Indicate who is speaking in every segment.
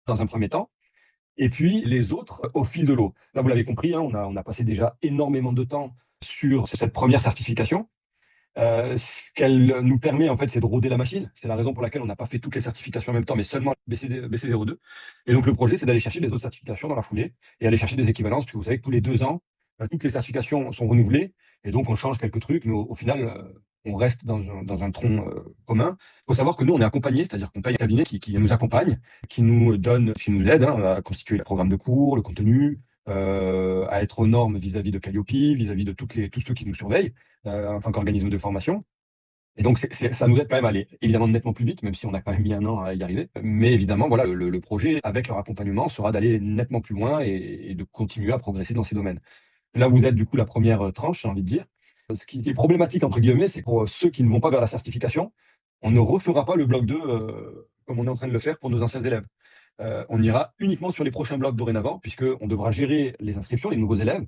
Speaker 1: dans un premier temps, et puis les autres au fil de l'eau. Là, vous l'avez compris, hein, on a passé déjà énormément de temps sur cette première certification. Ce qu'elle nous permet, en fait, c'est de roder la machine. C'est la raison pour laquelle on n'a pas fait toutes les certifications en même temps, mais seulement BC02. Et donc, le projet, c'est d'aller chercher les autres certifications dans la foulée et aller chercher des équivalences, puisque vous savez que tous les 2 ans, toutes les certifications sont renouvelées, et donc on change quelques trucs, mais au final, on reste dans un tronc commun. Il faut savoir que nous, on est accompagnés, c'est-à-dire qu'on paye un cabinet qui nous accompagne, qui nous aide, hein, à constituer le programme de cours, le contenu, à être aux normes vis-à-vis de Calliope, vis-à-vis de tous ceux qui nous surveillent en tant qu'organisme de formation. Et donc, ça nous aide quand même à aller évidemment nettement plus vite, même si on a quand même mis un an à y arriver. Mais évidemment, voilà, le projet, avec leur accompagnement, sera d'aller nettement plus loin et de continuer à progresser dans ces domaines. Là, vous êtes du coup la première tranche, j'ai envie de dire. Ce qui est problématique, entre guillemets, c'est pour ceux qui ne vont pas vers la certification, on ne refera pas le bloc 2 comme on est en train de le faire pour nos anciens élèves. On ira uniquement sur les prochains blocs dorénavant, puisqu'on devra gérer les inscriptions, les nouveaux élèves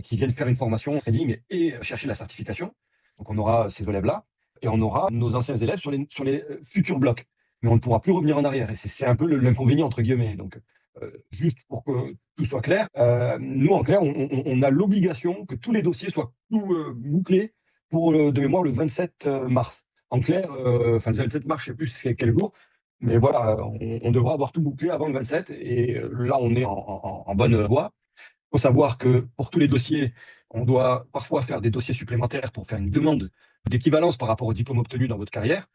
Speaker 1: qui viennent faire une formation trading et chercher la certification. Donc on aura ces élèves-là, et on aura nos anciens élèves sur les futurs blocs. Mais on ne pourra plus revenir en arrière. Et c'est un peu l'inconvénient, entre guillemets. Donc, juste pour que tout soit clair, nous, en clair, on a l'obligation que tous les dossiers soient bouclés pour, de mémoire, le 27 mars. En clair, enfin, le 27 mars, je ne sais plus c'est quel jour, mais voilà, on devra avoir tout bouclé avant le 27, et là, on est en bonne voie. Il faut savoir que pour tous les dossiers, on doit parfois faire des dossiers supplémentaires pour faire une demande d'équivalence par rapport au diplôme obtenu dans votre carrière.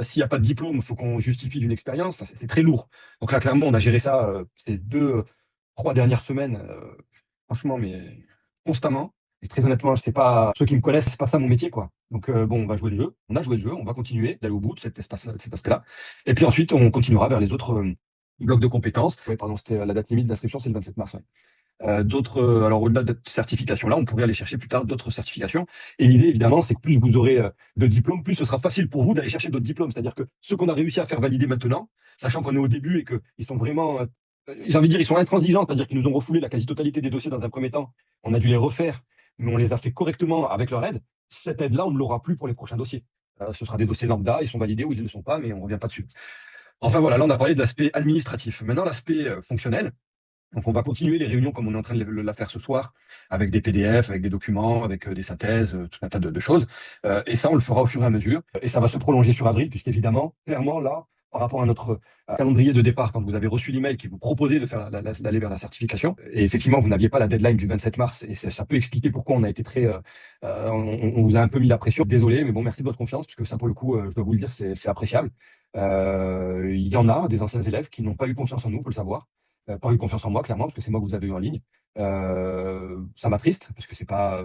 Speaker 1: S'il n'y a pas de diplôme, il faut qu'on justifie d'une expérience. Enfin, c'est très lourd. Donc là, clairement, on a géré ça ces 3 dernières semaines, franchement, mais constamment. Et très honnêtement, c'est pas ceux qui me connaissent, c'est pas ça mon métier, quoi. Donc bon, on va jouer le jeu. On a joué le jeu. On va continuer d'aller au bout de cet aspect-là. Et puis ensuite, on continuera vers les autres blocs de compétences. Ouais, pardon, c'était la date limite d'inscription, c'est le 27 mars. Ouais. Alors au-delà de cette certification-là, on pourrait aller chercher plus tard d'autres certifications. Et l'idée, évidemment, c'est que plus vous aurez de diplômes, plus ce sera facile pour vous d'aller chercher d'autres diplômes. C'est-à-dire que ceux qu'on a réussi à faire valider maintenant, sachant qu'on est au début et qu'ils sont vraiment, j'ai envie de dire, ils sont intransigeants, c'est-à-dire qu'ils nous ont refoulé la quasi-totalité des dossiers dans un premier temps. On a dû les refaire, mais on les a fait correctement avec leur aide. Cette aide-là, on ne l'aura plus pour les prochains dossiers. Ce sera des dossiers lambda, ils sont validés ou ils ne le sont pas, mais on ne revient pas dessus. Enfin voilà, là on a parlé de l'aspect administratif. Maintenant, l'aspect fonctionnel. Donc, on va continuer les réunions comme on est en train de la faire ce soir, avec des PDF, avec des documents, avec des synthèses, tout un tas de choses. Et ça, on le fera au fur et à mesure. Et ça va se prolonger sur avril, puisqu'évidemment, clairement, là, par rapport à notre calendrier de départ, quand vous avez reçu l'email qui vous proposait de faire d'aller vers la certification, et effectivement, vous n'aviez pas la deadline du 27 mars, et ça peut expliquer pourquoi on a été on vous a un peu mis la pression. Désolé, mais bon, merci de votre confiance, puisque ça, pour le coup, je dois vous le dire, c'est appréciable. Il y en a des anciens élèves qui n'ont pas eu confiance en nous, faut le savoir, pas eu confiance en moi, clairement, parce que c'est moi que vous avez eu en ligne. Ça m'attriste, parce que c'est pas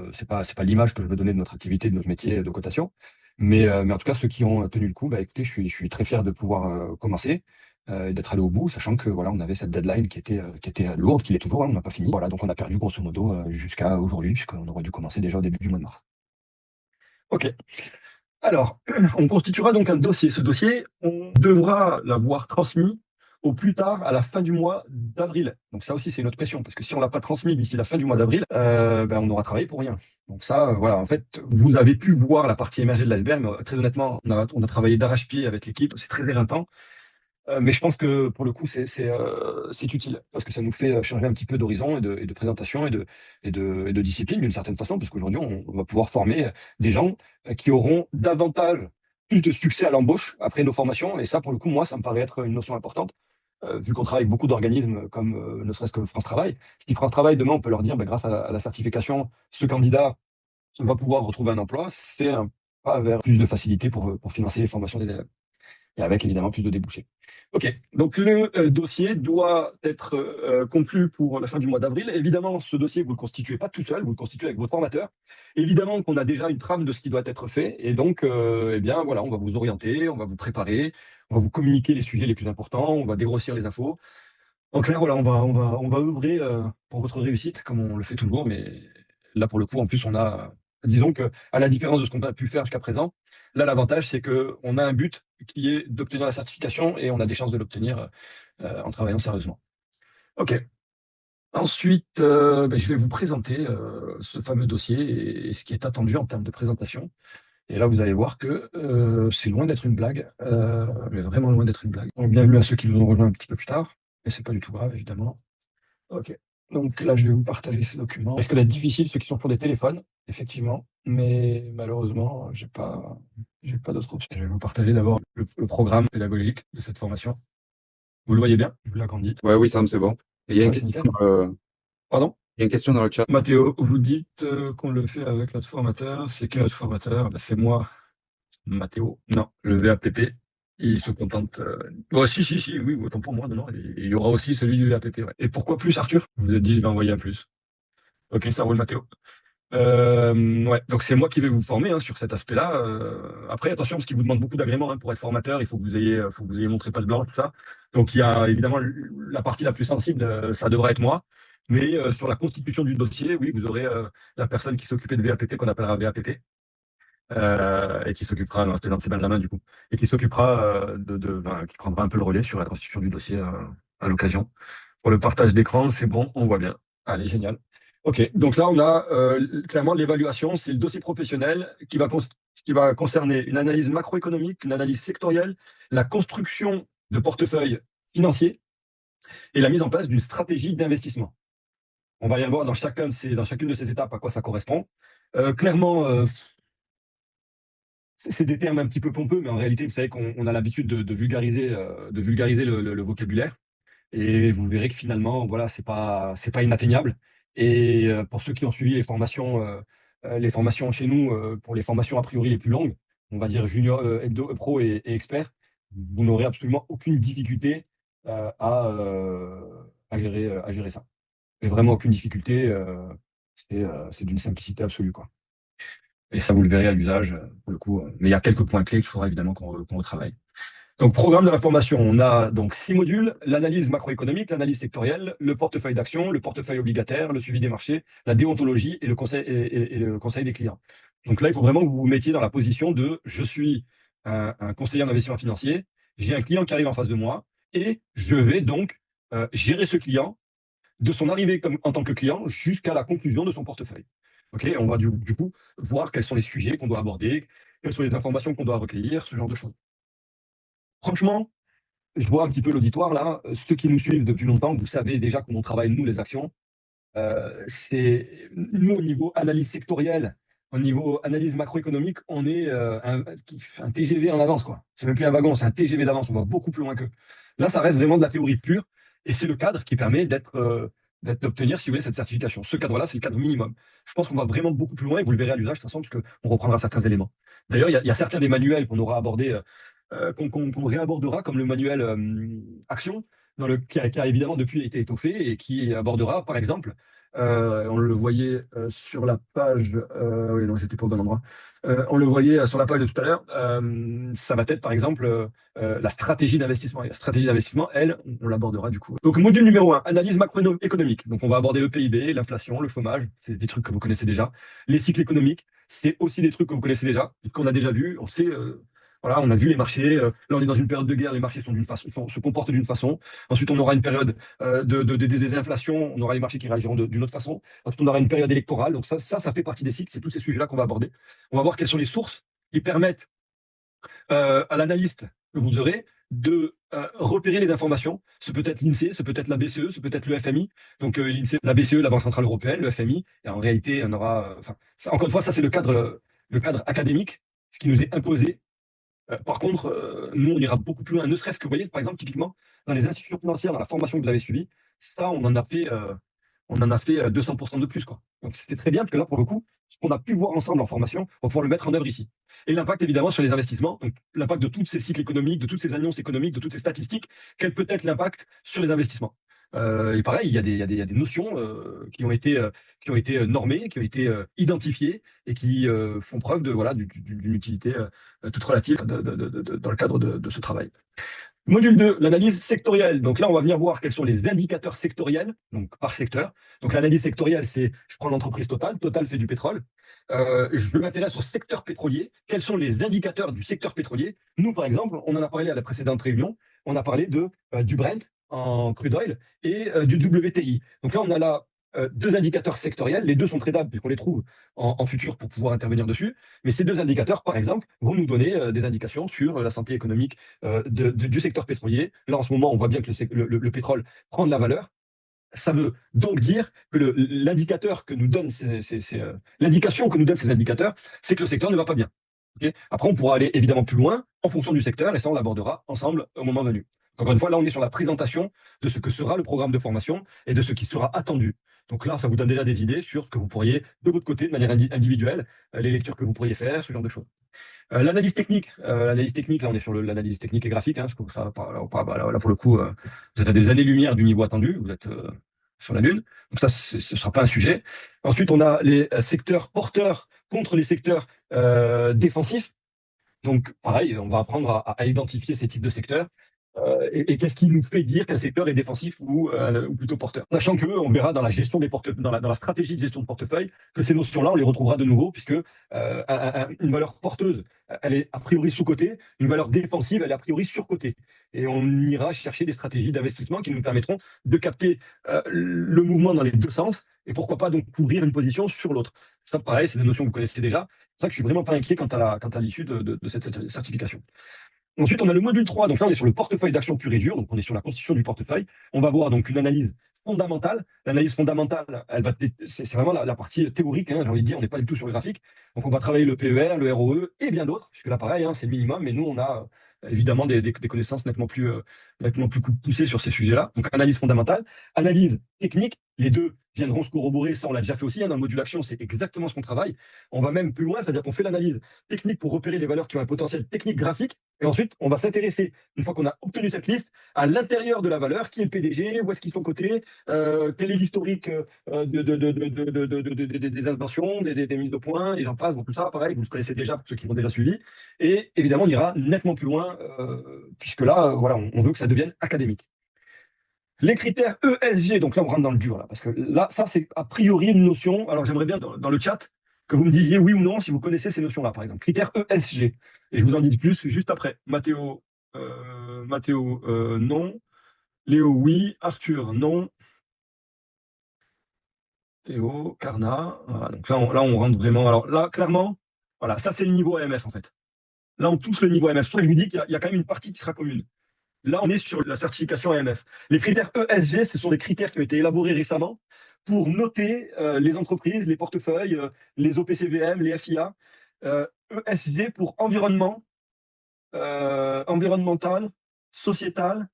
Speaker 1: l'image que je veux donner de notre activité, de notre métier de cotation. Mais en tout cas, ceux qui ont tenu le coup, bah, écoutez, je suis très fier de pouvoir commencer, et d'être allé au bout, sachant que voilà, on avait cette deadline qui était lourde, qui l'est toujours, hein, on n'a pas fini. Voilà, donc on a perdu grosso modo jusqu'à aujourd'hui, puisqu'on aurait dû commencer déjà au début du mois de mars. Ok. Alors, on constituera donc un dossier. Ce dossier, on devra l'avoir transmis au plus tard à la fin du mois d'avril. Donc ça aussi, c'est une autre pression, parce que si on l'a pas transmis d'ici la fin du mois d'avril, ben, on aura travaillé pour rien. Donc ça, voilà, en fait, vous avez pu voir la partie émergée de l'iceberg, mais très honnêtement, on a travaillé d'arrache-pied avec l'équipe, c'est très éreintant. Mais je pense que pour le coup, c'est utile, parce que ça nous fait changer un petit peu d'horizon et de présentation et de discipline d'une certaine façon, parce qu'aujourd'hui, on va pouvoir former des gens qui auront davantage, plus de succès à l'embauche après nos formations. Et ça, pour le coup, moi, ça me paraît être une notion importante, vu qu'on travaille avec beaucoup d'organismes comme ne serait-ce que France Travail. Si France Travail, demain, on peut leur dire, ben, grâce à la certification, ce candidat va pouvoir retrouver un emploi, c'est un pas vers plus de facilité pour financer les formations des élèves et avec évidemment plus de débouchés. Ok, donc le dossier doit être conclu pour la fin du mois d'avril. Évidemment, ce dossier, vous ne le constituez pas tout seul, vous le constituez avec votre formateur. Évidemment qu'on a déjà une trame de ce qui doit être fait, et donc, eh bien, voilà, on va vous orienter, on va vous préparer, on va vous communiquer les sujets les plus importants, on va dégrossir les infos. En clair, voilà, on va œuvrer pour votre réussite, comme on le fait toujours, mais là, pour le coup, en plus, disons que, à la différence de ce qu'on a pu faire jusqu'à présent, là, l'avantage, c'est qu'on a un but qui est d'obtenir la certification, et on a des chances de l'obtenir en travaillant sérieusement. OK. Ensuite, ben, je vais vous présenter ce fameux dossier et ce qui est attendu en termes de présentation. Et là, vous allez voir que c'est loin d'être une blague, mais vraiment loin d'être une blague. Donc, bienvenue à ceux qui nous ont rejoints un petit peu plus tard. mais c'est pas du tout grave, évidemment. OK. Donc là, je vais vous partager ces documents. Ça risque d'être difficile, ceux qui sont sur des téléphones, effectivement, mais malheureusement, j'ai pas d'autre option. Je vais vous partager d'abord le programme pédagogique de cette formation. Vous le voyez bien? Je vous l'agrandis.
Speaker 2: Ouais, oui, Sam, c'est bon. Et il y a une
Speaker 1: Ouais, c'est
Speaker 2: question
Speaker 1: nickel. Pardon?
Speaker 2: il y a une question dans le chat.
Speaker 1: Mathéo, vous dites qu'on le fait avec notre formateur. C'est quel notre formateur? Ben, c'est moi, Mathéo. Non, le VAPP, il se contente. Oh, si, oui, autant pour moi, non. Il y aura aussi celui du VAPP. Ouais. Et pourquoi plus, Arthur? Je vous ai dit, je vais envoyer un plus. Ok, ça roule, Mathéo. Ouais, donc c'est moi qui vais vous former hein, sur cet aspect-là. Après, attention, parce qu'il vous demande beaucoup d'agréments hein, pour être formateur. Il faut que vous ayez montré patte blanche, tout ça. Donc il y a évidemment la partie la plus sensible, ça devrait être moi. Mais sur la constitution du dossier, oui, vous aurez la personne qui s'occupait de VAPP, qu'on appellera VAPP, et qui s'occupera, non, c'était dans ses Benjamin du coup, et qui s'occupera qui prendra un peu le relais sur la constitution du dossier à l'occasion. Pour le partage d'écran, c'est bon, on voit bien. Allez, génial. OK, donc là, on a clairement l'évaluation, c'est le dossier professionnel qui va concerner une analyse macroéconomique, une analyse sectorielle, la construction de portefeuilles financiers et la mise en place d'une stratégie d'investissement. On va aller voir dans chacune de ces étapes à quoi ça correspond. Clairement, c'est des termes un petit peu pompeux, mais en réalité, vous savez qu'on a l'habitude de vulgariser, le vocabulaire. Et vous verrez que finalement, voilà, c'est pas inatteignable. Et pour ceux qui ont suivi les formations chez nous, pour les formations a priori les plus longues, on va dire junior, hebdo, pro et expert, vous n'aurez absolument aucune difficulté à gérer ça. Mais vraiment aucune difficulté, c'est d'une simplicité absolue, quoi. Et ça, vous le verrez à l'usage, pour le coup. Mais il y a quelques points clés qu'il faudra évidemment qu'on retravaille. Donc, programme de la formation, on a donc 6 modules, l'analyse macroéconomique, l'analyse sectorielle, le portefeuille d'action, le portefeuille obligataire, le suivi des marchés, la déontologie et et le conseil des clients. Donc là, il faut vraiment que vous vous mettiez dans la position de je suis un conseiller en investissement financier, j'ai un client qui arrive en face de moi et je vais donc gérer ce client de son arrivée en tant que client jusqu'à la conclusion de son portefeuille. Ok, on va du coup voir quels sont les sujets qu'on doit aborder, quelles sont les informations qu'on doit recueillir, ce genre de choses. Franchement, je vois un petit peu l'auditoire là. Ceux qui nous suivent depuis longtemps, vous savez déjà comment on travaille, nous, les actions. C'est nous, au niveau analyse sectorielle, au niveau analyse macroéconomique, on est un TGV en avance, quoi. C'est même plus un wagon, c'est un TGV d'avance. On va beaucoup plus loin qu'eux. Là, ça reste vraiment de la théorie pure, et c'est le cadre qui permet d'obtenir, si vous voulez, cette certification. Ce cadre-là, c'est le cadre minimum. Je pense qu'on va vraiment beaucoup plus loin, et vous le verrez à l'usage, de toute façon, parce qu'on reprendra certains éléments. D'ailleurs, il y a certains des manuels qu'on aura abordés, qu'on réabordera, comme le manuel Action, qui a évidemment depuis été étoffé et qui abordera, par exemple, on le voyait sur la page, oui, non, j'étais pas au bon endroit. On le voyait sur la page de tout à l'heure. Ça va être, par exemple, la stratégie d'investissement. Et la stratégie d'investissement, elle, on l'abordera du coup. Donc, module numéro 1, analyse macroéconomique. Donc, on va aborder le PIB, l'inflation, le chômage. C'est des trucs que vous connaissez déjà. Les cycles économiques, c'est aussi des trucs que vous connaissez déjà, qu'on a déjà vu. On sait. Voilà, on a vu les marchés. Là, on est dans une période de guerre. Les marchés sont d'une façon, se comportent d'une façon. Ensuite, on aura une période de désinflation. On aura les marchés qui réagiront d'une autre façon. Ensuite, on aura une période électorale. Donc ça fait partie des cycles. C'est tous ces sujets-là qu'on va aborder. On va voir quelles sont les sources qui permettent à l'analyste que vous aurez de repérer les informations. Ce peut être l'INSEE, ce peut être la BCE, ce peut être le FMI. Donc l'INSEE, la BCE, la Banque Centrale Européenne, le FMI. Et en réalité, on aura. Encore une fois, ça c'est le cadre académique, ce qui nous est imposé. Par contre, nous, on ira beaucoup plus loin, ne serait-ce que, vous voyez, par exemple, typiquement, dans les institutions financières, dans la formation que vous avez suivie, ça, on en a fait 200% de plus, quoi. Donc, c'était très bien, parce que là, pour le coup, ce qu'on a pu voir ensemble en formation, on va pouvoir le mettre en œuvre ici. Et l'impact, évidemment, sur les investissements, donc l'impact de tous ces cycles économiques, de toutes ces annonces économiques, de toutes ces statistiques, quel peut être l'impact sur les investissements. Et pareil, il y a des notions qui ont été normées, qui ont été identifiées et qui font preuve d'une utilité toute relative dans le cadre de ce travail. Module 2, l'analyse sectorielle. Donc là, on va venir voir quels sont les indicateurs sectoriels, donc par secteur. Donc l'analyse sectorielle, c'est, je prends l'entreprise Total. Total, c'est du pétrole. Je m'intéresse au secteur pétrolier. Quels sont les indicateurs du secteur pétrolier? Nous, par exemple, on en a parlé à la précédente réunion. On a parlé du Brent en crude oil et du WTI. Donc là, on a deux indicateurs sectoriels. Les deux sont tradables puisqu'on les trouve en futur pour pouvoir intervenir dessus. Mais ces deux indicateurs, par exemple, vont nous donner des indications sur la santé économique du secteur pétrolier. Là, en ce moment, on voit bien que le pétrole prend de la valeur. Ça veut donc dire que l'indicateur que nous donne l'indication que nous donnent ces indicateurs, c'est que le secteur ne va pas bien. Okay. Après, on pourra aller évidemment plus loin en fonction du secteur, et ça, on l'abordera ensemble au moment venu. Encore une fois, là, on est sur la présentation de ce que sera le programme de formation et de ce qui sera attendu. Donc là, ça vous donne déjà des idées sur ce que vous pourriez, de votre côté, de manière individuelle, les lectures que vous pourriez faire, ce genre de choses. L'analyse technique, là, on est sur l'analyse technique et graphique. Hein, là, pour le coup, vous êtes à des années-lumière du niveau attendu. Vous êtes sur la Lune. Donc ça, ce ne sera pas un sujet. Ensuite, on a les secteurs porteurs contre les secteurs défensifs. Donc, pareil, on va apprendre à identifier ces types de secteurs. Et qu'est-ce qui nous fait dire qu'un secteur est défensif ou plutôt porteur? Sachant qu'on verra dans la gestion des portefeuilles, dans la stratégie de gestion de portefeuille, que ces notions-là, on les retrouvera de nouveau, puisque une valeur porteuse, elle est a priori sous-cotée, une valeur défensive, elle est a priori surcotée. Et on ira chercher des stratégies d'investissement qui nous permettront de capter le mouvement dans les deux sens, et pourquoi pas donc couvrir une position sur l'autre. Ça, pareil, c'est des notions que vous connaissez déjà. C'est pour ça que je suis vraiment pas inquiet quant à l'issue de cette certification. Ensuite, on a le module 3. Donc là, on est sur le portefeuille d'action pur et dur. Donc, on est sur la constitution du portefeuille. On va voir donc une analyse fondamentale. L'analyse fondamentale, c'est vraiment la partie théorique. Hein, j'ai envie de dire, on n'est pas du tout sur le graphique. Donc, on va travailler le PER, le ROE et bien d'autres, puisque là, pareil, hein, c'est le minimum. Mais nous, on a évidemment des connaissances nettement plus poussées sur ces sujets-là. Donc, analyse fondamentale, analyse technique. Les deux viendront se corroborer. Ça, on l'a déjà fait aussi hein, dans le module action. C'est exactement ce qu'on travaille. On va même plus loin, c'est-à-dire qu'on fait l'analyse technique pour repérer les valeurs qui ont un potentiel technique graphique. Et ensuite, on va s'intéresser, une fois qu'on a obtenu cette liste, à l'intérieur de la valeur, qui est le PDG, où est-ce qu'ils sont cotés, quel est l'historique des inventions, des mises de points, et j'en passe. Bon, tout ça, pareil, vous le connaissez déjà pour ceux qui l'ont déjà suivi. Et évidemment, on ira nettement plus loin, puisque là, voilà, on veut que ça devienne académique. Les critères ESG, donc là, on rentre dans le dur, là, parce que là, ça, c'est a priori une notion. Alors, j'aimerais bien, dans le chat, que vous me disiez oui ou non si vous connaissez ces notions-là, par exemple. Critères ESG. Et je vous en dis plus juste après. Mathéo, non. Léo, oui. Arthur, non. Théo, Carna. Voilà, donc là, on rentre vraiment. Alors là, clairement, voilà, ça, c'est le niveau AMF, en fait. Là, on touche le niveau AMF. C'est pour ça que je vous dis qu'il y a quand même une partie qui sera commune. Là, on est sur la certification AMF. Les critères ESG, ce sont des critères qui ont été élaborés récemment pour noter les entreprises, les portefeuilles, les OPCVM, les FIA. ESG pour environnement, environnemental, sociétal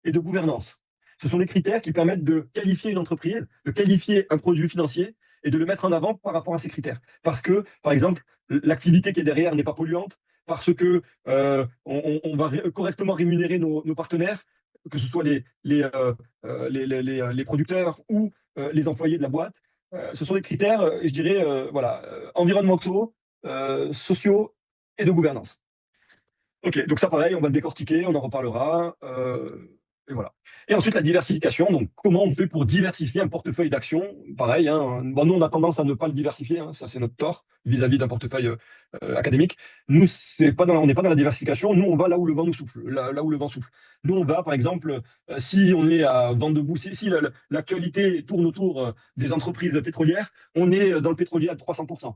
Speaker 1: et de gouvernance. Ce sont des critères qui permettent de qualifier une entreprise, de qualifier un produit financier et de le mettre en avant par rapport à ces critères. Parce que, par exemple, l'activité qui est derrière n'est pas polluante, parce que on va correctement rémunérer nos partenaires, que ce soit les producteurs ou les employés de la boîte. Ce sont des critères, je dirais, voilà, environnementaux, sociaux et de gouvernance. Ok, donc ça pareil, on va le décortiquer, on en reparlera. Et voilà. Et ensuite, la diversification. Donc, comment on fait pour diversifier un portefeuille d'actions? Pareil, hein, bon, nous, on a tendance à ne pas le diversifier. Hein, ça, c'est notre tort vis-à-vis d'un portefeuille académique. Nous, on n'est pas dans la diversification. Nous, on va là où le vent nous souffle, là où le vent souffle. Nous, on va, par exemple, si on est à vent debout, si l'actualité tourne autour des entreprises pétrolières, on est dans le pétrolier à 300%.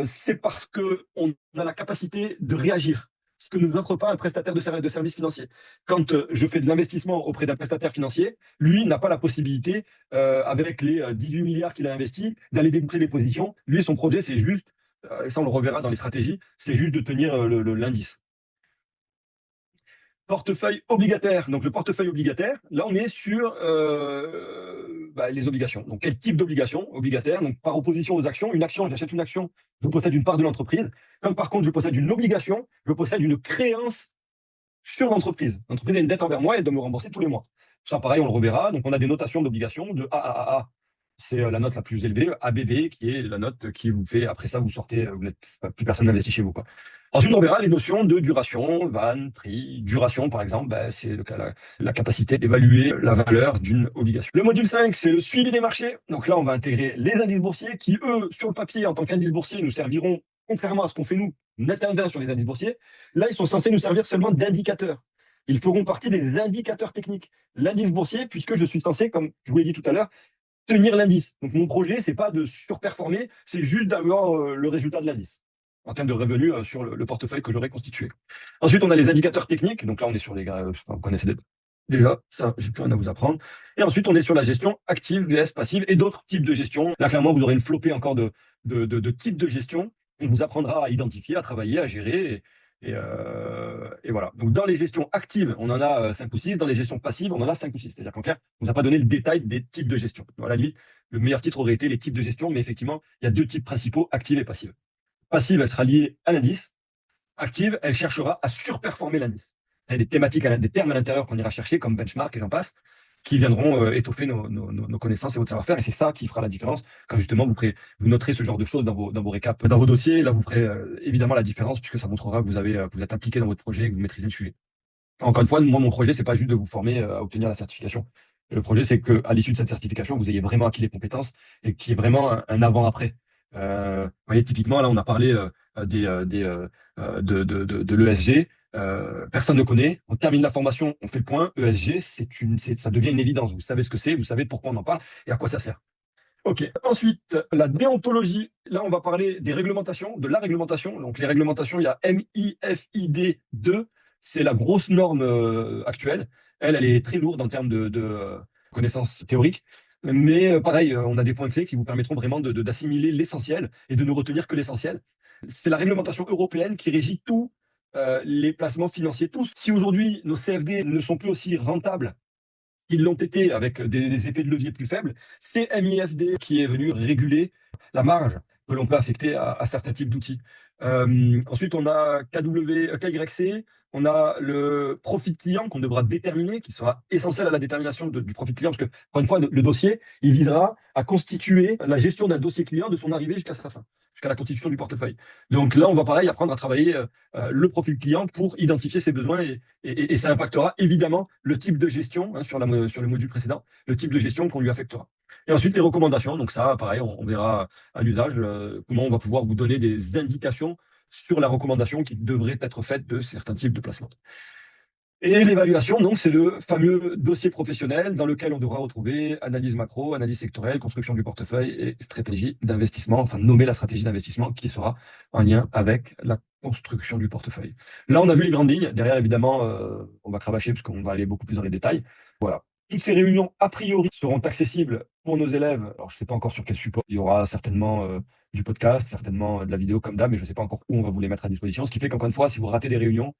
Speaker 1: C'est parce qu'on a la capacité de réagir, ce que ne nous offre pas un prestataire de services financiers. Quand je fais de l'investissement auprès d'un prestataire financier, lui n'a pas la possibilité, avec les 18 milliards qu'il a investis, d'aller déboucler des positions. Lui, son projet, c'est juste, et ça on le reverra dans les stratégies, c'est juste de tenir l'indice. Portefeuille obligataire. Donc le portefeuille obligataire, là on est sur les obligations. Donc quel type d'obligation obligataire? Donc par opposition aux actions, une action, j'achète une action, je possède une part de l'entreprise. Comme par contre je possède une obligation, je possède une créance sur l'entreprise. L'entreprise a une dette envers moi et elle doit me rembourser tous les mois. Ça pareil, on le reverra. Donc on a des notations d'obligations de AAA. C'est la note la plus élevée, ABB, qui est la note qui vous fait, après ça, vous sortez, plus personne n'investit chez vous, quoi. Ensuite, on verra les notions de duration, vanne, prix. Duration, par exemple, c'est la capacité d'évaluer la valeur d'une obligation. Le module 5, c'est le suivi des marchés. Donc là, on va intégrer les indices boursiers qui, eux, sur le papier, en tant qu'indices boursiers, nous serviront, contrairement à ce qu'on fait nous, n'intervient sur les indices boursiers. Là, ils sont censés nous servir seulement d'indicateurs. Ils feront partie des indicateurs techniques. L'indice boursier, puisque je suis censé, comme je vous l'ai dit tout à l'heure, tenir l'indice. Donc mon projet, c'est pas de surperformer, c'est juste d'avoir le résultat de l'indice en termes de revenus sur le portefeuille que j'aurais constitué. Ensuite, on a les indicateurs techniques. Donc là, on est sur les vous connaissez déjà, ça, j'ai plus rien à vous apprendre. Et ensuite, on est sur la gestion active, vs passive et d'autres types de gestion. Là, clairement, vous aurez une flopée encore de types de gestion. On vous apprendra à identifier, à travailler, à gérer. Et voilà. Donc, dans les gestions actives, on en a 5 ou 6. Dans les gestions passives, on en a 5 ou 6. C'est-à-dire qu'en clair, on ne vous a pas donné le détail des types de gestion. À la limite, le meilleur titre aurait été les types de gestion, mais effectivement, il y a 2 types principaux, active et passive. Passive, elle sera liée à l'indice. Active, elle cherchera à surperformer l'indice. Il y a des thématiques, des termes à l'intérieur qu'on ira chercher, comme benchmark et j'en passe, qui viendront étoffer nos connaissances et votre savoir-faire. Et c'est ça qui fera la différence quand justement vous noterez ce genre de choses dans vos récaps, dans vos dossiers. Là, vous ferez évidemment la différence puisque ça montrera que vous êtes impliqué dans votre projet et que vous maîtrisez le sujet. Encore une fois, moi, mon projet, c'est pas juste de vous former à obtenir la certification. Le projet, c'est qu'à l'issue de cette certification, vous ayez vraiment acquis les compétences et qu'il y ait vraiment un avant-après. Vous voyez, typiquement, là, on a parlé de l'ESG. Personne ne connaît. On termine la formation, on fait le point. ESG, ça devient une évidence. Vous savez ce que c'est, vous savez pourquoi on en parle et à quoi ça sert. Ok. Ensuite, la déontologie. Là, on va parler des réglementations, de la réglementation. Donc, les réglementations, il y a MIFID 2. C'est la grosse norme actuelle. Elle est très lourde en termes de connaissances théoriques. Mais pareil, on a des points clés qui vous permettront vraiment d'assimiler l'essentiel et de ne retenir que l'essentiel. C'est la réglementation européenne qui régit tous les placements financiers. Tous. Si aujourd'hui, nos CFD ne sont plus aussi rentables qu'ils l'ont été avec des effets de levier plus faibles, c'est MIFD qui est venu réguler la marge que l'on peut affecter à certains types d'outils. Ensuite, on a KYC, on a le profit client qu'on devra déterminer, qui sera essentiel à la détermination du profit client, parce que, encore une fois, le dossier, il visera à constituer la gestion d'un dossier client de son arrivée jusqu'à sa fin, jusqu'à la constitution du portefeuille. Donc là, on va pareil apprendre à travailler le profil client pour identifier ses besoins et ça impactera évidemment le type de gestion, hein, sur le module précédent, le type de gestion qu'on lui affectera. Et ensuite, les recommandations. Donc ça, pareil, on verra à l'usage comment on va pouvoir vous donner des indications sur la recommandation qui devrait être faite de certains types de placements. Et l'évaluation, donc, c'est le fameux dossier professionnel dans lequel on devra retrouver analyse macro, analyse sectorielle, construction du portefeuille et stratégie d'investissement, enfin nommer la stratégie d'investissement qui sera en lien avec la construction du portefeuille. Là, on a vu les grandes lignes. Derrière, évidemment, on va cravacher parce qu'on va aller beaucoup plus dans les détails. Voilà. Toutes ces réunions, a priori, seront accessibles pour nos élèves. Alors, je ne sais pas encore sur quel support. Il y aura certainement du podcast, certainement de la vidéo comme d'hab, mais je ne sais pas encore où on va vous les mettre à disposition. Ce qui fait qu'encore une fois, si vous ratez des réunions,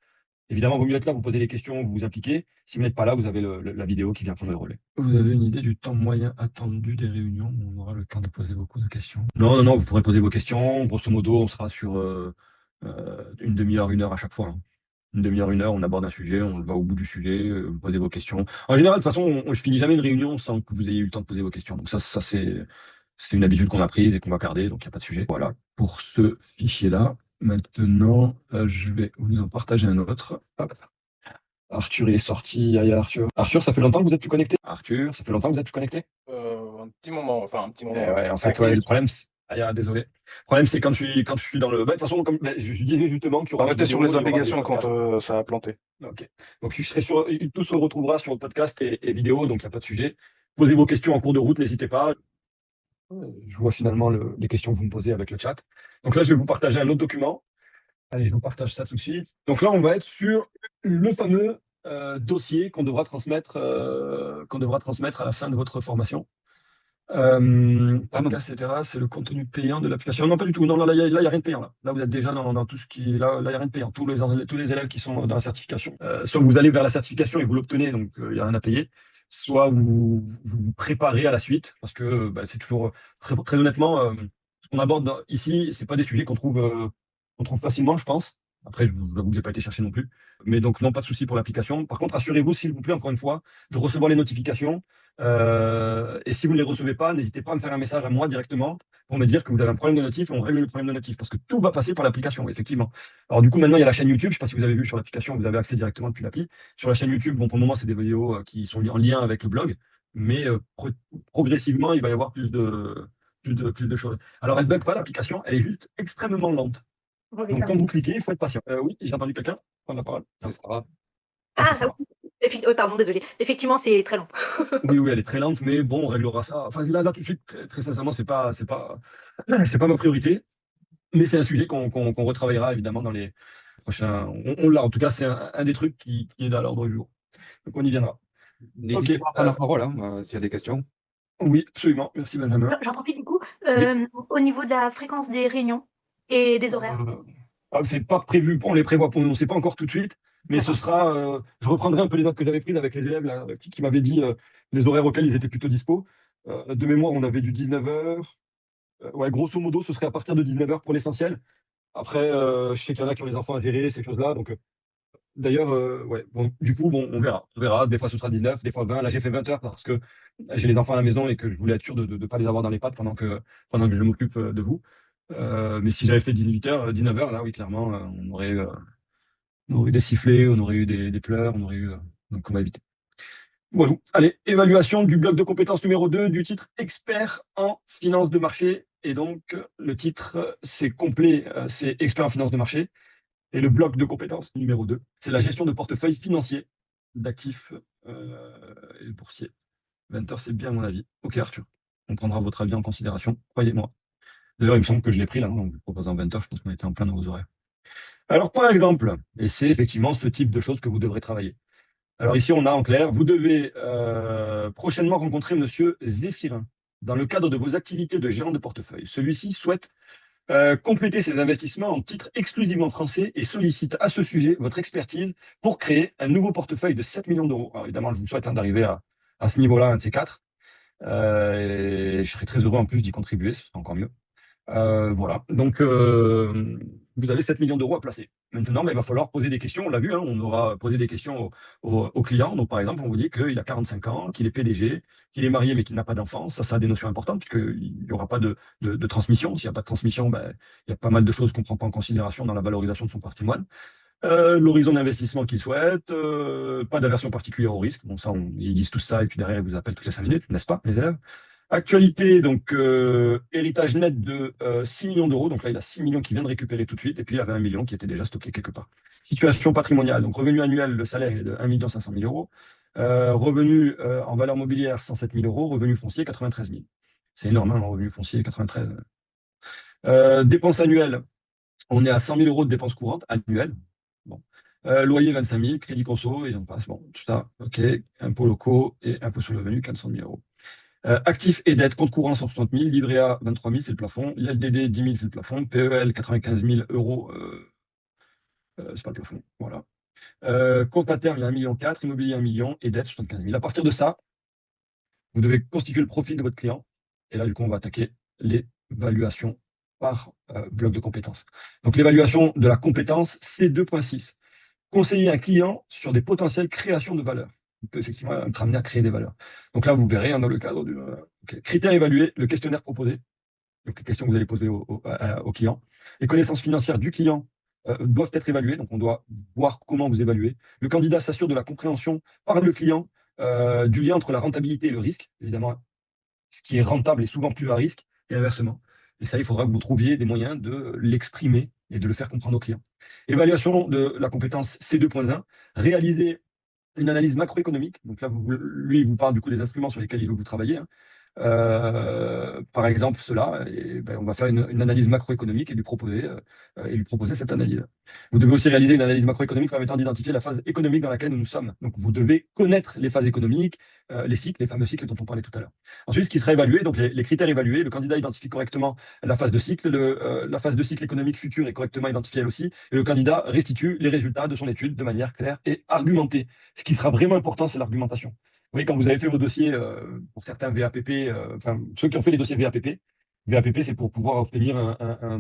Speaker 1: évidemment, il vaut mieux être là, vous posez des questions, vous vous impliquez. Si vous n'êtes pas là, vous avez la vidéo qui vient prendre le relais. Vous avez une idée du temps moyen attendu des réunions où on aura le temps de poser beaucoup de questions? Non, vous pourrez poser vos questions. Grosso modo, on sera sur une demi-heure, 1 heure à chaque fois, hein. Une demi-heure, 1 heure, on aborde un sujet, on va au bout du sujet, vous posez vos questions. En général, de toute façon, je finis jamais une réunion sans que vous ayez eu le temps de poser vos questions. Donc ça c'est une habitude qu'on a prise et qu'on va garder, donc il n'y a pas de sujet. Voilà, pour ce fichier-là. Maintenant, je vais vous en partager un autre. Hop. Arthur, il est sorti. Aïe, Arthur. Arthur, ça fait longtemps que vous êtes plus connecté? Arthur, ça fait longtemps que vous êtes plus connecté?
Speaker 3: Un petit moment, enfin un petit moment.
Speaker 1: Ouais, en fait, le problème, désolé. Le problème, c'est quand je suis dans le. De toute façon, comme je disais justement qu'il y aura.
Speaker 3: On était sur les applications quand ça a planté.
Speaker 1: Ok. Donc, tout se retrouvera sur le podcast et vidéo, donc il n'y a pas de sujet. Posez vos questions en cours de route, n'hésitez pas. Je vois finalement les questions que vous me posez avec le chat. Donc là, je vais vous partager un autre document. Allez, je vous partage ça tout de suite. Donc là, on va être sur le fameux dossier qu'on devra transmettre à la fin de votre formation. Podcast, etc. C'est le contenu payant de l'application. Non, pas du tout. Non, là, il n'y a rien de payant. Là, vous êtes déjà dans tout ce qui est là. Là, il n'y a rien de payant. Tous les élèves qui sont dans la certification, soit vous allez vers la certification et vous l'obtenez, donc il n'y a rien à payer. Soit vous vous préparez à la suite, parce que c'est toujours très honnêtement, ce qu'on aborde ici, c'est pas des sujets qu'on trouve facilement, je pense. Après, je vous avoue que j'ai pas été chercher non plus. Mais donc, non, pas de souci pour l'application. Par contre, assurez-vous, s'il vous plaît, encore une fois, de recevoir les notifications. Et si vous ne les recevez pas, n'hésitez pas à me faire un message à moi directement pour me dire que vous avez un problème de notif et on règle le problème de notif. Parce que tout va passer par l'application, effectivement. Alors, du coup, maintenant, il y a la chaîne YouTube. Je ne sais pas si vous avez vu sur l'application, vous avez accès directement depuis l'appli. Sur la chaîne YouTube, bon, pour le moment, c'est des vidéos qui sont en lien avec le blog. Mais progressivement, il va y avoir plus de choses. Alors, elle ne bug pas l'application, elle est juste extrêmement lente. Donc, quand vous cliquez, il faut être patient. Oui, j'ai entendu quelqu'un prendre la parole.
Speaker 4: C'est
Speaker 1: Sarah.
Speaker 4: Ah,
Speaker 1: c'est Sarah.
Speaker 4: Pardon, désolé. Effectivement, c'est très long.
Speaker 1: Oui, oui, elle est très lente, mais bon, on réglera ça. Enfin, là, tout de suite, très sincèrement, c'est pas ma priorité, mais c'est un sujet qu'on retravaillera évidemment dans les prochains. On l'a, en tout cas, c'est un des trucs qui est à l'ordre du jour. Donc, on y viendra. Ok,
Speaker 2: N'hésitez pas à prendre la parole s'il y a des questions.
Speaker 1: oui, absolument. Merci, Benjamin.
Speaker 4: J'en profite du coup,
Speaker 1: Oui.
Speaker 4: au niveau de la fréquence des réunions et des horaires.
Speaker 1: C'est pas prévu, on les prévoit, on ne sait pas encore tout de suite, mais ce
Speaker 4: D'accord.
Speaker 1: sera. Je reprendrai un peu les notes que j'avais prises avec les élèves là, qui m'avaient dit les horaires auxquels ils étaient plutôt dispo. De mémoire, on avait du 19h. Ouais, grosso modo, ce serait à partir de 19h pour l'essentiel. Après, je sais qu'il y en a qui ont les enfants à gérer, ces choses-là. Donc, d'ailleurs, ouais, bon, du coup, bon, on verra. On verra. Des fois, ce sera 19, des fois 20. Là, j'ai fait 20 heures parce que j'ai les enfants à la maison et que je voulais être sûr de ne pas les avoir dans les pattes pendant que je m'occupe de vous. Mais si j'avais fait 18 heures, 19 heures, là, oui, clairement, on aurait eu des sifflets, on aurait eu des pleurs, on aurait eu. Donc, on va éviter. Voilà. Allez, évaluation du bloc de compétences numéro 2 du titre expert en finance de marché. Et donc, le titre, c'est complet, c'est expert en finance de marché. Et le bloc de compétences numéro 2, c'est la gestion de portefeuille financier d'actifs et boursiers. 20 heures, c'est bien mon avis. Ok, Arthur, on prendra votre avis en considération, croyez-moi. D'ailleurs, il me semble que je l'ai pris là, donc je vous propose en 20 heures, je pense qu'on était en plein dans vos horaires. Alors, par exemple, et c'est effectivement ce type de choses que vous devrez travailler. Alors ici, on a en clair, vous devez prochainement rencontrer Monsieur Zéphirin dans le cadre de vos activités de gérant de portefeuille. Celui-ci souhaite compléter ses investissements en titres exclusivement français et sollicite à ce sujet votre expertise pour créer un nouveau portefeuille de 7 millions d'euros. Alors évidemment, je vous souhaite d'arriver à ce niveau-là, un de ces quatre. Et je serai très heureux en plus d'y contribuer, ce sera encore mieux. Voilà. Donc, vous avez 7 millions d'euros à placer. Maintenant, il va falloir poser des questions. On l'a vu, hein, on aura posé des questions aux clients. Donc, par exemple, on vous dit qu'il a 45 ans, qu'il est PDG, qu'il est marié mais qu'il n'a pas d'enfant. Ça a des notions importantes puisqu'il n'y aura pas de transmission. S'il n'y a pas de transmission, il y a pas mal de choses qu'on ne prend pas en considération dans la valorisation de son patrimoine. L'horizon d'investissement qu'il souhaite, pas d'aversion particulière au risque. Bon, ça, ils disent tout ça et puis derrière, ils vous appellent toutes les 5 minutes, n'est-ce pas, les élèves? Actualité, donc héritage net de 6 millions d'euros. Donc là, il a 6 millions qu'il vient de récupérer tout de suite. Et puis, il avait 1 million qui était déjà stocké quelque part. Situation patrimoniale, donc revenu annuel, le salaire il est de 1 500 000 euros. Revenu en valeur mobilière, 107 000 euros. Revenu foncier, 93 000. C'est énorme, hein, revenu foncier, 93 000. Dépenses annuelles, on est à 100 000 euros de dépenses courantes annuelles. Bon. Loyer 25 000, crédit conso, et j'en passe. Bon, tout ça, ok. Impôts locaux et impôts sur le revenu, 400 000 euros. Actifs et dettes, compte courant 160 000, livret A 23 000, c'est le plafond, l'LDD 10 000, c'est le plafond, PEL 95 000 euros, c'est pas le plafond, voilà. Compte à terme, il y a 1,4 million, immobilier 1 million et dettes 75 000. À partir de ça, vous devez constituer le profil de votre client. Et là, du coup, on va attaquer l'évaluation par bloc de compétences. Donc, l'évaluation de la compétence, c'est 2.6. Conseiller un client sur des potentielles créations de valeur. On peut effectivement être amené à créer des valeurs. Donc là, vous verrez dans le cadre du critères évalués, le questionnaire proposé, donc les questions que vous allez poser au client. Les connaissances financières du client doivent être évaluées, donc on doit voir comment vous évaluez. Le candidat s'assure de la compréhension par le client du lien entre la rentabilité et le risque. Évidemment, ce qui est rentable est souvent plus à risque, et inversement. Et ça, il faudra que vous trouviez des moyens de l'exprimer et de le faire comprendre aux clients. Évaluation de la compétence C2.1, réaliser une analyse macroéconomique. Donc là, lui, il vous parle du coup des instruments sur lesquels il veut vous travailler. Hein. Par exemple, cela, et on va faire une analyse macroéconomique et lui proposer cette analyse. Vous devez aussi réaliser une analyse macroéconomique permettant d'identifier la phase économique dans laquelle nous sommes. Donc, vous devez connaître les phases économiques, les cycles, les fameux cycles dont on parlait tout à l'heure. Ensuite, ce qui sera évalué, donc les critères évalués, le candidat identifie correctement la phase de cycle, la phase de cycle économique future est correctement identifiée elle aussi, et le candidat restitue les résultats de son étude de manière claire et argumentée. Ce qui sera vraiment important, c'est l'argumentation. Vous voyez, quand vous avez fait vos dossiers, pour certains VAPP, enfin, ceux qui ont fait les dossiers VAPP, VAPP, c'est pour pouvoir obtenir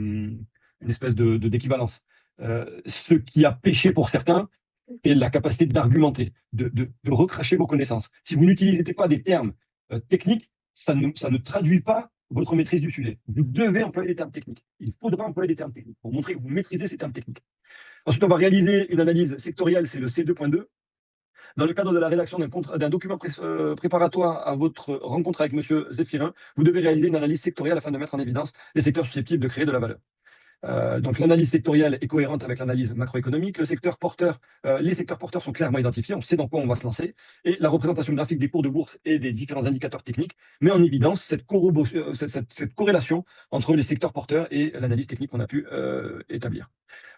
Speaker 1: une espèce d'équivalence. Ce qui a péché pour certains est la capacité d'argumenter, de recracher vos connaissances. Si vous n'utilisez pas des termes techniques, ça ne traduit pas votre maîtrise du sujet. Vous devez employer des termes techniques. Il faudra employer des termes techniques pour montrer que vous maîtrisez ces termes techniques. Ensuite, on va réaliser une analyse sectorielle, c'est le C2.2. Dans le cadre de la rédaction d'un document préparatoire à votre rencontre avec M. Zéphirin, vous devez réaliser une analyse sectorielle afin de mettre en évidence les secteurs susceptibles de créer de la valeur. Donc l'analyse sectorielle est cohérente avec l'analyse macroéconomique. Les secteurs porteurs sont clairement identifiés, on sait dans quoi on va se lancer. Et la représentation graphique des cours de bourse et des différents indicateurs techniques met en évidence cette corrélation entre les secteurs porteurs et l'analyse technique qu'on a pu établir.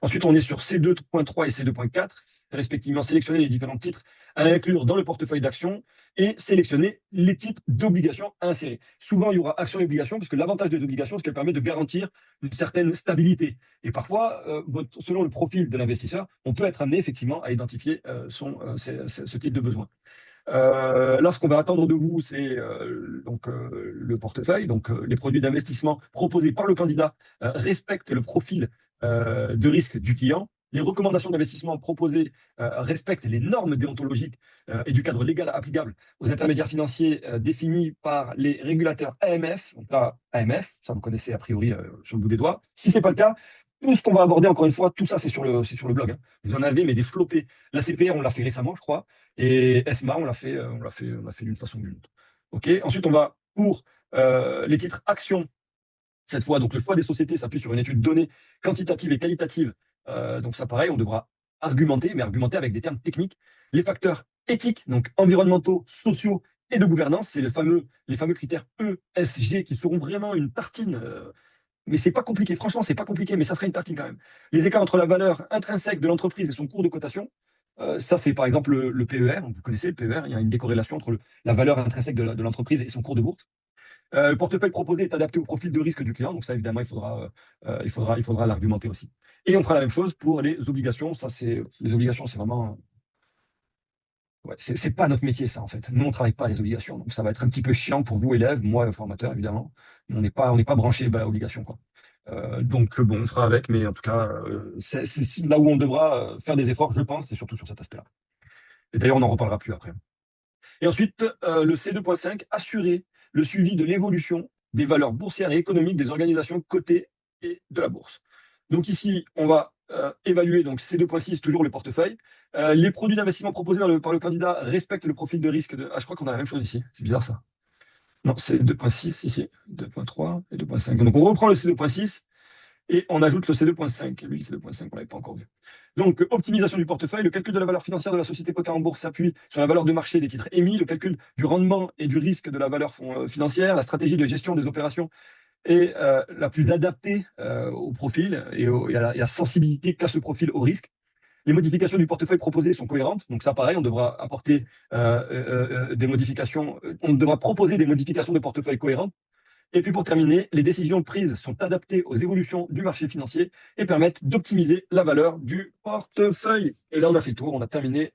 Speaker 1: Ensuite, on est sur C2.3 et C2.4, respectivement sélectionner les différents titres à inclure dans le portefeuille d'actions et sélectionner les types d'obligations à insérer. Souvent, il y aura actions et obligations, parce que l'avantage des obligations, c'est qu'elle permet de garantir une certaine stabilité. Et parfois, selon le profil de l'investisseur, on peut être amené effectivement à identifier ce type de besoin. Là, ce qu'on va attendre de vous, c'est le portefeuille. Donc, les produits d'investissement proposés par le candidat respectent le profil de risque du client. Les recommandations d'investissement proposées respectent les normes déontologiques et du cadre légal applicable aux intermédiaires financiers définis par les régulateurs AMF. Donc là, AMF, ça vous connaissez a priori sur le bout des doigts. Si ce n'est pas le cas, tout ce qu'on va aborder, encore une fois, tout ça, c'est sur le blog. Hein. Vous en avez, mais des flopés. La CPR, on l'a fait récemment, je crois. Et ESMA, on l'a fait d'une façon ou d'une autre. OK. Ensuite, on va pour les titres actions. Cette fois, donc le choix des sociétés s'appuie sur une étude donnée quantitative et qualitative. Donc ça, pareil, on devra argumenter, mais argumenter avec des termes techniques. Les facteurs éthiques, donc environnementaux, sociaux et de gouvernance, c'est les fameux critères ESG qui seront vraiment une tartine. Mais c'est pas compliqué, franchement, c'est pas compliqué, mais ça serait une tartine quand même. Les écarts entre la valeur intrinsèque de l'entreprise et son cours de cotation, ça c'est par exemple le PER, vous connaissez le PER, il y a une décorrélation entre la valeur intrinsèque de l'entreprise et son cours de bourse. Le portefeuille proposé est adapté au profil de risque du client, donc ça évidemment il faudra l'argumenter aussi. Et on fera la même chose pour les obligations. Les obligations, c'est vraiment c'est pas notre métier ça en fait. Nous on travaille pas les obligations, donc ça va être un petit peu chiant pour vous élèves, moi formateur évidemment. Mais on n'est pas branché obligations quoi. Donc bon, on fera avec, mais en tout cas c'est là où on devra faire des efforts, je pense, c'est surtout sur cet aspect-là. Et d'ailleurs on n'en reparlera plus après. Et ensuite, le C2.5, assurer le suivi de l'évolution des valeurs boursières et économiques des organisations cotées et de la bourse. Donc ici, on va évaluer, donc C2.6, toujours le portefeuille. Les produits d'investissement proposés par le candidat respectent le profil de risque de... Ah, je crois qu'on a la même chose ici. C'est bizarre ça. Non, c'est 2.6 ici, 2.3 et 2.5. Donc on reprend le C2.6 et on ajoute le C2.5. Lui, le C2.5, on ne l'avait pas encore vu. Donc, optimisation du portefeuille. Le calcul de la valeur financière de la société cotée en bourse s'appuie sur la valeur de marché des titres émis, le calcul du rendement et du risque de la valeur financière, la stratégie de gestion des opérations est la plus adaptée au profil et à la sensibilité qu'a ce profil au risque. Les modifications du portefeuille proposées sont cohérentes. Donc ça, pareil, on devra apporter des modifications. On devra proposer des modifications de portefeuille cohérentes. Et puis pour terminer, les décisions prises sont adaptées aux évolutions du marché financier et permettent d'optimiser la valeur du portefeuille. Et là, on a fait le tour, on a terminé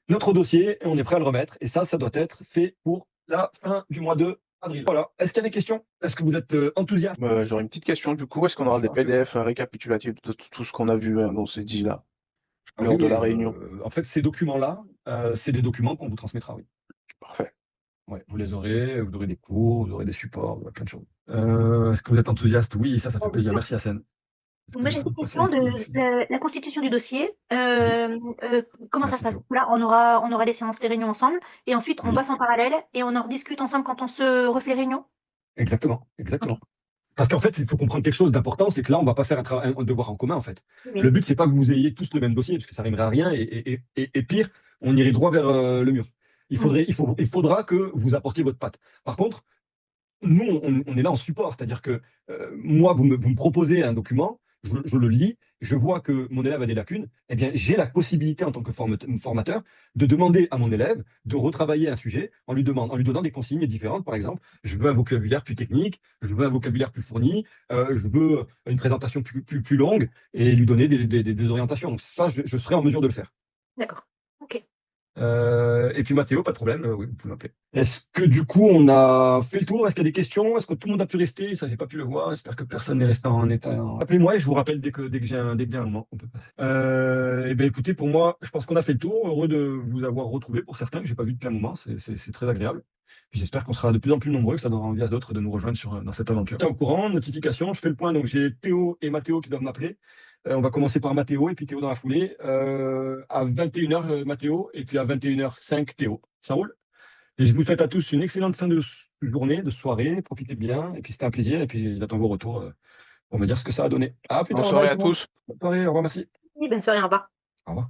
Speaker 1: notre dossier et on est prêt à le remettre. Et ça doit être fait pour la fin du mois de avril. Voilà. Est-ce qu'il y a des questions? Est-ce que vous êtes enthousiaste?
Speaker 3: J'aurais une petite question du coup. Est-ce qu'on aura des PDF récapitulatifs de tout ce qu'on a vu dans ces dit là lors de la réunion?
Speaker 1: En fait, ces documents-là, c'est des documents qu'on vous transmettra, oui.
Speaker 3: Parfait.
Speaker 1: Ouais, vous aurez des cours, vous aurez des supports, plein de choses. Est-ce que vous êtes enthousiaste? Oui, ça fait plaisir. Merci, Hassane.
Speaker 4: Moi, j'ai une question de la constitution du dossier. Comment ça se passe? Là, on aura les séances, les réunions ensemble, et ensuite on passe en parallèle et on en rediscute ensemble quand on se refait les réunions.
Speaker 1: Exactement. Parce qu'en fait, il faut comprendre quelque chose d'important, c'est que là, on ne va pas faire un devoir en commun, en fait. Oui. Le but, c'est pas que vous ayez tous le même dossier, parce que ça n'arriverait à rien, et pire, on irait droit vers le mur. Il faudra que vous apportiez votre patte. Par contre, nous, on est là en support, c'est-à-dire que moi, vous me proposez un document, je le lis, je vois que mon élève a des lacunes, eh bien, j'ai la possibilité en tant que formateur de demander à mon élève de retravailler un sujet en lui donnant des consignes différentes. Par exemple, je veux un vocabulaire plus technique, je veux un vocabulaire plus fourni, je veux une présentation plus longue et lui donner des orientations. Donc ça, je serai en mesure de le faire.
Speaker 4: D'accord. OK.
Speaker 1: Et puis Mathéo, pas de problème, oui, vous pouvez m'appeler. Est-ce que du coup on a fait le tour? Est-ce qu'il y a des questions? Est-ce que tout le monde a pu rester? Ça, j'ai pas pu le voir. J'espère que personne n'est resté en état. Appelez-moi et je vous rappelle dès que j'ai un moment. On peut passer. Et bien écoutez, pour moi, je pense qu'on a fait le tour. Heureux de vous avoir retrouvé pour certains que j'ai pas vu depuis un moment. C'est très agréable. Puis j'espère qu'on sera de plus en plus nombreux, que ça donnera envie à d'autres de nous rejoindre dans cette aventure. Tiens au courant, notification, je fais le point. Donc j'ai Théo et Mathéo qui doivent m'appeler. On va commencer par Mathéo et puis Théo dans la foulée. À 21h, Mathéo, et puis à 21h05, Théo. Ça roule? Et je vous souhaite à tous une excellente fin de journée, de soirée. Profitez bien. Et puis c'était un plaisir. Et puis j'attends vos retours pour me dire ce que ça a donné. À plus
Speaker 3: Bonne
Speaker 1: tard,
Speaker 3: soirée
Speaker 1: bye
Speaker 3: à
Speaker 1: tout le monde.
Speaker 3: tous.
Speaker 1: Bonne soirée, au revoir, merci.
Speaker 4: Oui, bonne soirée, au revoir.
Speaker 1: Au revoir.